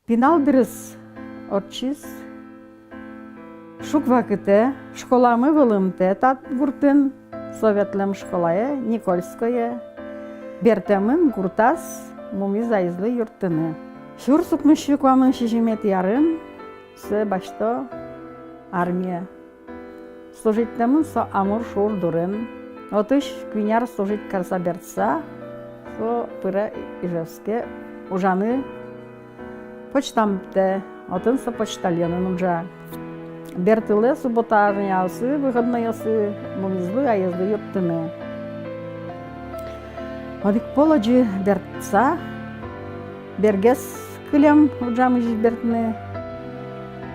Пінал біріз отчиз, шук вакыте, школами вылымте тат гуртын, советлем школае, Никольское, бертемін гуртас муми зайызлы юртыны. Шур сукмышы квамын шижимет ярын, се башто армия. Служиттемін со амур шур дурын, отыш квиняр служить карса бертса, со пыра Ижевске ужаны почтамте, отын со почтальонын уже. Бертылы субботажный асы, выходные асы, мумизлы, аезды юртыны. Одик положи бертса, бергес кылем ужамыш бертны.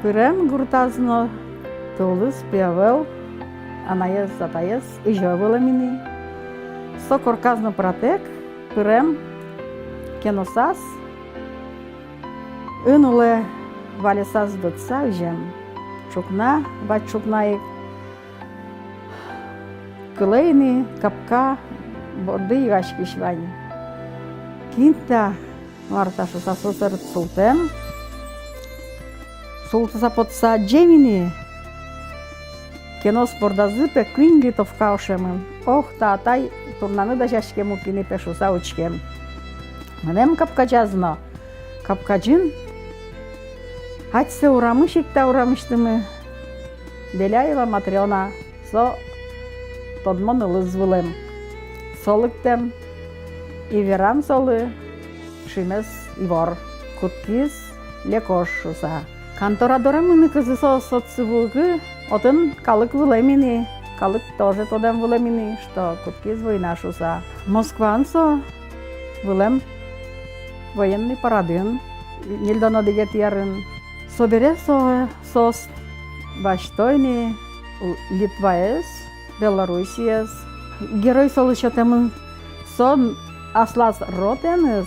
Пырем гуртазно, тулыс пиавел, анаез затаез, ижевела мини. Сокор казно протек, пырем кеносас, ынуле валесас дотса ужем. Чукна, бать чукнаик, клейни, капка, борды игачки швани. Кинта, марташу сососер султем, султаса подса джемини, кенос бордазыпе квинги товкаушемын. Ох, татай, турнаны да жашкему кини пешуса учкем. Менем капкачазно, капкаджин, Атсе урамышик та урамыштымы. Беляева Матрена со тодмон ылызвылым. Солыктем, и верам солы, шимес ивор. Куткиз лекош шуса. Канторадорамыны кызы со соцсывугы, отын калык вылемини. Калык тоже тодем вылемини, что куткиз война шуса. Москван со вылем военный парадын. Нильдоно дегет ярын. Собере сос баштойни Литваес, Белоруссиес. Герой солычотемын сон аслас ротеныз,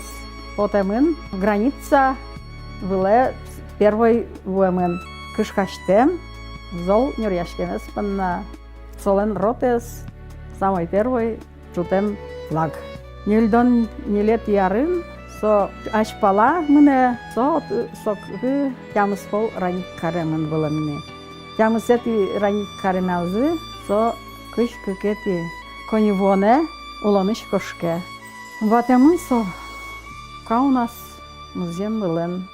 потемын граница выле первой вуемын. Кышкаштем зол нюряшкемес панна. Солен ротес самой первой чутем флаг. Нильдон нилет ярын, со ашпала мыне со сокы тямыс пол раник каремын было мine. Тямыс эти раник каремалзы со кыш кыкети коневоне уланыш кошке. Ватемын со Каунас музем былен.